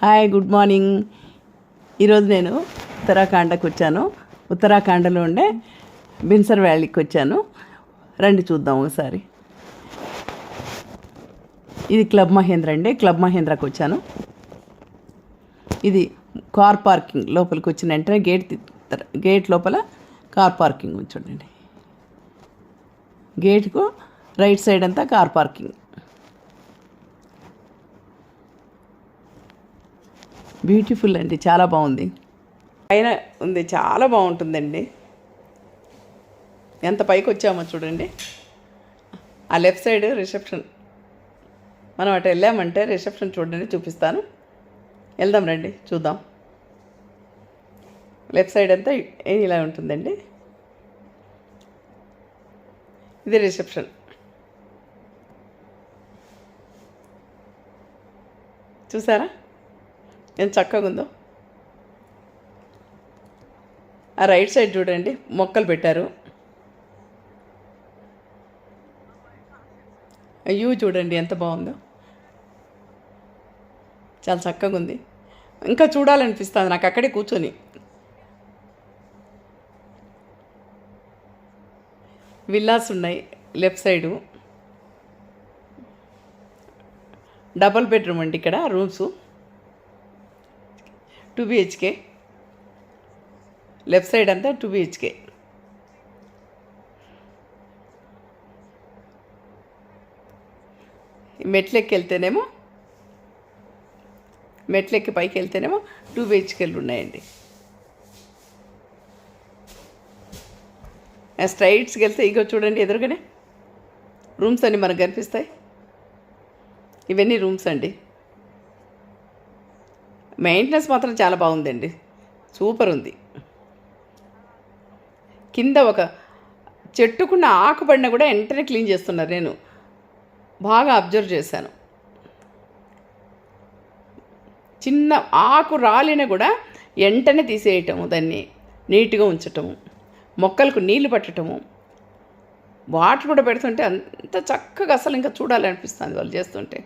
Hi, good morning. ఈరోజు నేను ఉత్తరాఖండ్కి వచ్చాను. ఉత్తరాఖండ్లో ఉండే బిన్సర్ వ్యాలీకి వచ్చాను. రండి చూద్దాం ఒకసారి. ఇది క్లబ్ మహేంద్ర అండి. క్లబ్ మహేంద్రకి వచ్చాను. ఇది కార్ పార్కింగ్. లోపలికి వచ్చిన వెంటనే గేట్ లోపల కార్ పార్కింగ్ చూడండి. గేట్కు రైట్ సైడ్ అంతా కార్ పార్కింగ్. బ్యూటిఫుల్ అండి, చాలా బాగుంది. పైన ఉంది, చాలా బాగుంటుందండి. ఎంత పైకి వచ్చామో చూడండి. ఆ లెఫ్ట్ సైడ్ రిసెప్షన్. మనం అటు వెళ్ళామంటే రిసెప్షన్ చూడండి, చూపిస్తాను. వెళ్దాం రండి, చూద్దాం. లెఫ్ట్ సైడ్ అంతా ఇలా ఉంటుందండి. ఇది రిసెప్షన్. చూసారా ఎంత చక్కగా ఉందో. ఆ రైట్ సైడ్ చూడండి, మొక్కలు పెట్టారు. అయ్యో చూడండి ఎంత బాగుందో, చాలా చక్కగా ఉంది. ఇంకా చూడాలనిపిస్తుంది నాకు అక్కడే కూర్చొని. విల్లాస్ ఉన్నాయి లెఫ్ట్ సైడు. డబల్ బెడ్రూమ్ అండి ఇక్కడ రూమ్స్. 2 BHK. లెఫ్ట్ సైడ్ అంతా 2 BHK. మెట్లెక్కి పైకి వెళ్తేనేమో 2 BHKలు ఉన్నాయండి. స్ట్రైట్స్కి వెళ్తే ఇగో చూడండి, ఎదురుగానే రూమ్స్ అన్నీ మనకు కనిపిస్తాయి. ఇవన్నీ రూమ్స్ అండి. మెయింటెనెన్స్ మాత్రం చాలా బాగుందండి, సూపర్ ఉంది. కింద ఒక చెట్టుకున్న ఆకు పడిన కూడా వెంటనే క్లీన్ చేస్తున్నారు. నేను బాగా అబ్జర్వ్ చేశాను. చిన్న ఆకు రాలిన కూడా వెంటనే తీసేయటము, దాన్ని నీట్గా ఉంచటము, మొక్కలకు నీళ్లు పట్టటము, వాటర్ కూడా పెడుతుంటే అంత చక్కగా అసలు ఇంకా చూడాలనిపిస్తుంది వాళ్ళు చేస్తుంటే.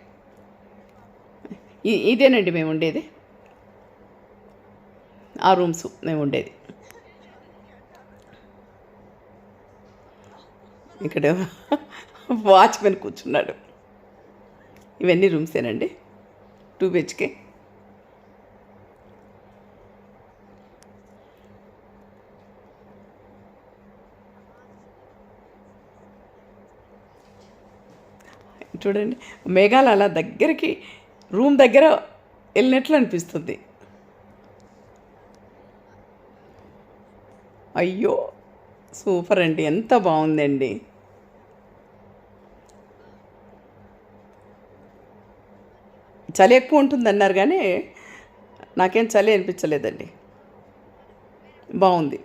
ఇదేనండి మేము ఉండేది, ఆ రూమ్స్ మేము ఉండేది. ఇక్కడ వాచ్మెన్ కూర్చున్నాడు. ఇవన్నీ రూమ్సేనండి, 2 BHK. చూడండి, మేఘాలు అలా దగ్గరికి రూమ్ దగ్గర వెళ్ళినట్లు అనిపిస్తుంది. అయ్యో సూపర్ అండి, ఎంత బాగుందండి. చలి ఎక్కువ ఉంటుంది అన్నారు కానీ నాకేం చలి అనిపించలేదండి, బాగుంది.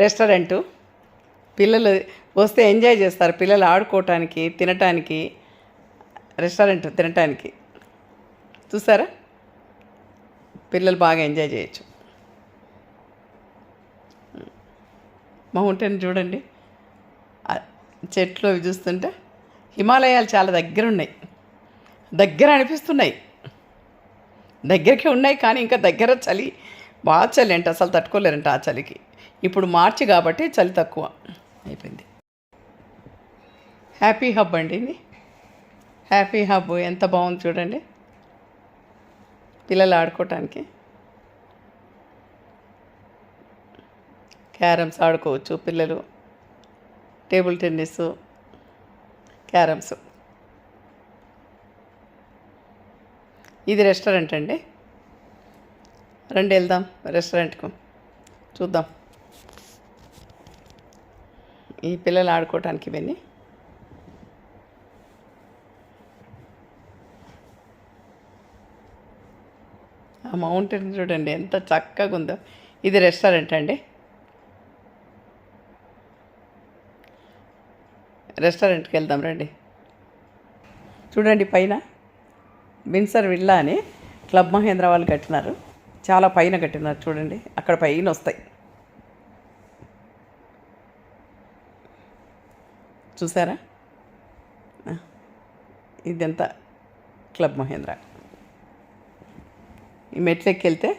రెస్టారెంటు, పిల్లలు వస్తే ఎంజాయ్ చేస్తారు. పిల్లలు ఆడుకోవటానికి, తినటానికి. రెస్టారెంట్ తినటానికి చూసారా, పిల్లలు బాగా ఎంజాయ్ చేయొచ్చు. మౌంటైన్ చూడండి, చెట్లు అవి చూస్తుంటే హిమాలయాలు చాలా దగ్గర ఉన్నాయి, దగ్గర అనిపిస్తున్నాయి. దగ్గరికి ఉన్నాయి కానీ ఇంకా దగ్గర చలి, బాగా చలి అంటే అసలు తట్టుకోలేరంట ఆ చలికి. ఇప్పుడు మార్చి కాబట్టి చలి తక్కువ అయిపోయింది. హ్యాపీ హబ్ అండి ఇది. హ్యాపీ హబ్ ఎంత బాగుంది చూడండి, పిల్లలు ఆడుకోవటానికి. క్యారమ్స్ ఆడుకోవచ్చు పిల్లలు, టేబుల్ టెన్నిస్, క్యారమ్స్. ఇది రెస్టారెంట్ అండి. రండి వెళ్దాం రెస్టారెంట్కు, చూద్దాం. ఈ పిల్లలు ఆడుకోవటానికి ఇవన్నీ. ఆ మౌంటైన్ చూడండి ఎంత చక్కగా ఉందో. ఇది రెస్టారెంట్ అండి. రెస్టారెంట్కి వెళ్దాం రండి. చూడండి పైన బిన్సర్ విల్లా అని క్లబ్ మహేంద్ర వాళ్ళు కట్టినారు. చాలా పైన కట్టినారు చూడండి, అక్కడ పైన వస్తాయి చూసారా. ఇదంతా క్లబ్ మహేంద్ర. ఈ మెట్లెక్కి వెళ్తే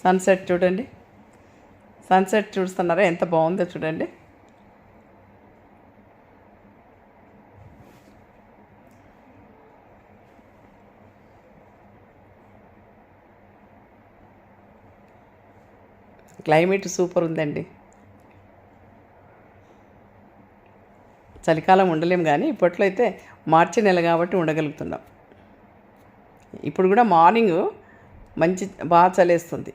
సన్సెట్ చూడండి. సన్సెట్ చూస్తున్నారా ఎంత బాగుందో చూడండి. క్లైమేట్ సూపర్ ఉందండి. చలికాలం ఉండలేం కానీ ఇప్పట్లో అయితే మార్చి నెల కాబట్టి ఉండగలుగుతున్నాం. ఇప్పుడు కూడా మార్నింగ్ బాగా చలేస్తుంది.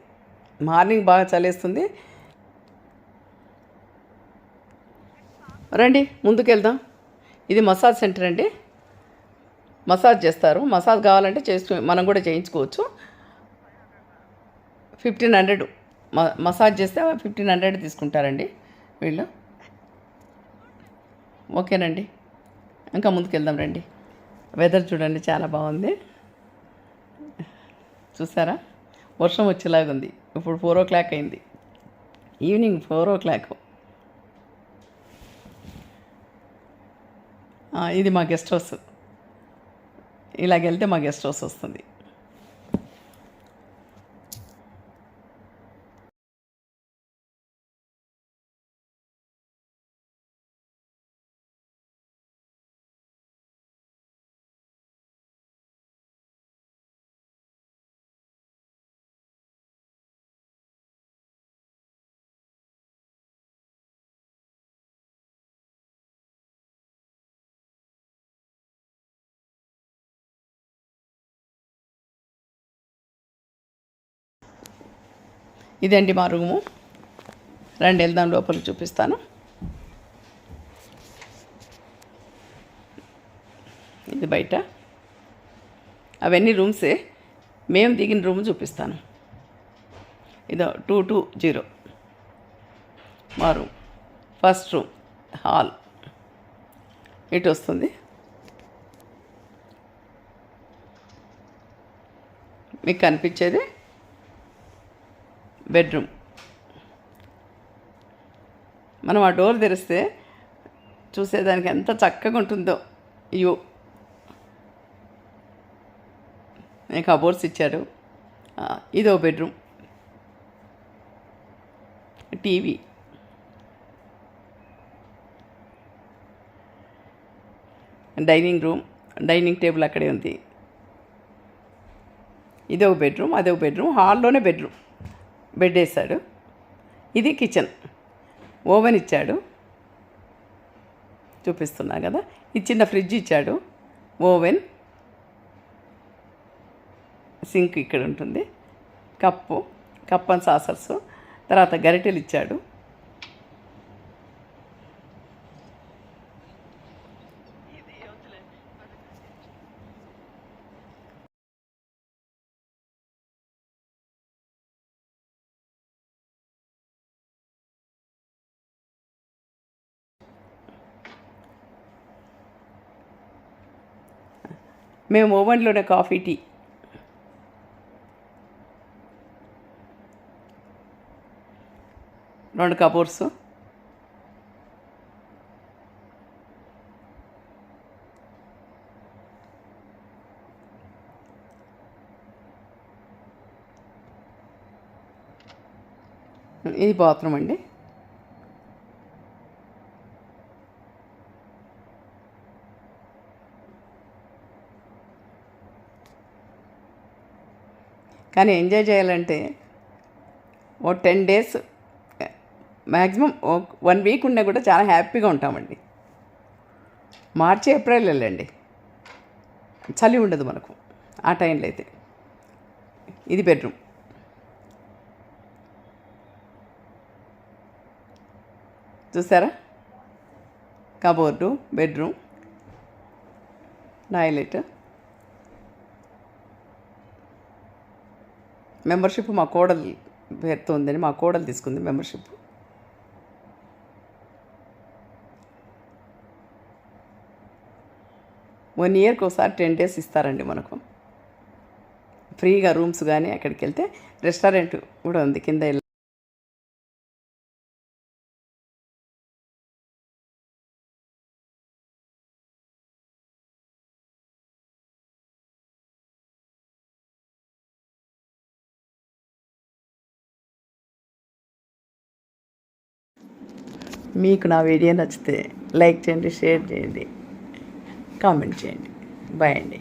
మార్నింగ్ బాగా చలేస్తుంది. రండి ముందుకు వెళ్దాం. ఇది మసాజ్ సెంటర్ అండి. మసాజ్ చేస్తారు. మసాజ్ కావాలంటే మనం కూడా చేయించుకోవచ్చు. 1500 మసాజ్ చేస్తే 1500 తీసుకుంటారండి వీళ్ళు. ఓకేనండి, ఇంకా ముందుకు వెళ్దాం రండి. వెదర్ చూడండి చాలా బాగుంది. చూసారా వర్షం వచ్చేలాగుంది. ఇప్పుడు 4 o'clock అయింది, ఈవినింగ్ 4 o'clock. ఇది మా గెస్ట్ హౌస్. ఇలాగెళ్తే మా గెస్ట్ హౌస్ వస్తుంది. ఇదండి మా రూము. రండి వెళ్దాం, లోపలికి చూపిస్తాను. ఇది బయట. అవన్నీ రూమ్సే. మేము దిగిన రూమ్ చూపిస్తాను. ఇదో 220 మా రూమ్. ఫస్ట్ రూమ్ హాల్ ఇటు వస్తుంది. మీకు కనిపించేది బెడ్రూమ్. మనం ఆ డోర్ తెరిస్తే చూసేదానికి ఎంత చక్కగా ఉంటుందో. అయ్యో, కబోర్డ్స్ ఇచ్చాడు. ఇదో bedroom. TV, dining room, dining table అక్కడే ఉంది. ఇదో బెడ్రూమ్, అదో బెడ్రూమ్. హాల్లోనే బెడ్ వేసాడు. ఇది కిచెన్. ఓవెన్ ఇచ్చాడు, చూపిస్తున్నా కదా. ఇది చిన్న ఫ్రిడ్జ్ ఇచ్చాడు. ఓవెన్, సింక్ ఇక్కడ ఉంటుంది. Cup and saucers. తర్వాత గరిటెలు ఇచ్చాడు. మేము ఓవెన్లోనే కాఫీ, టీ. రెండు కబోర్డ్స్. ఇది బాత్రూమ్ అండి. కానీ ఎంజాయ్ చేయాలంటే 10 days మ్యాక్సిమం 1 week ఉన్నా కూడా చాలా హ్యాపీగా ఉంటామండి. మార్చి, ఏప్రిల్ వెళ్ళండి, చలి ఉండదు మనకు ఆ టైంలో అయితే. ఇది బెడ్రూమ్. చూసారా, కబోర్డు, బెడ్రూమ్, టాయిలెట్. మెంబర్షిప్ మా కోడలు పేరుతో ఉందని మా కోడలు తీసుకుంది మెంబర్షిప్. 1 ఇయర్కి ఒకసారి 10 days ఇస్తారండి మనకు ఫ్రీగా రూమ్స్. కానీ అక్కడికి వెళ్తే రెస్టారెంట్ కూడా ఉంది కింద. మీకు నా వీడియో నచ్చితే లైక్ చేయండి, షేర్ చేయండి, కామెంట్ చేయండి. బాయ్ అండి.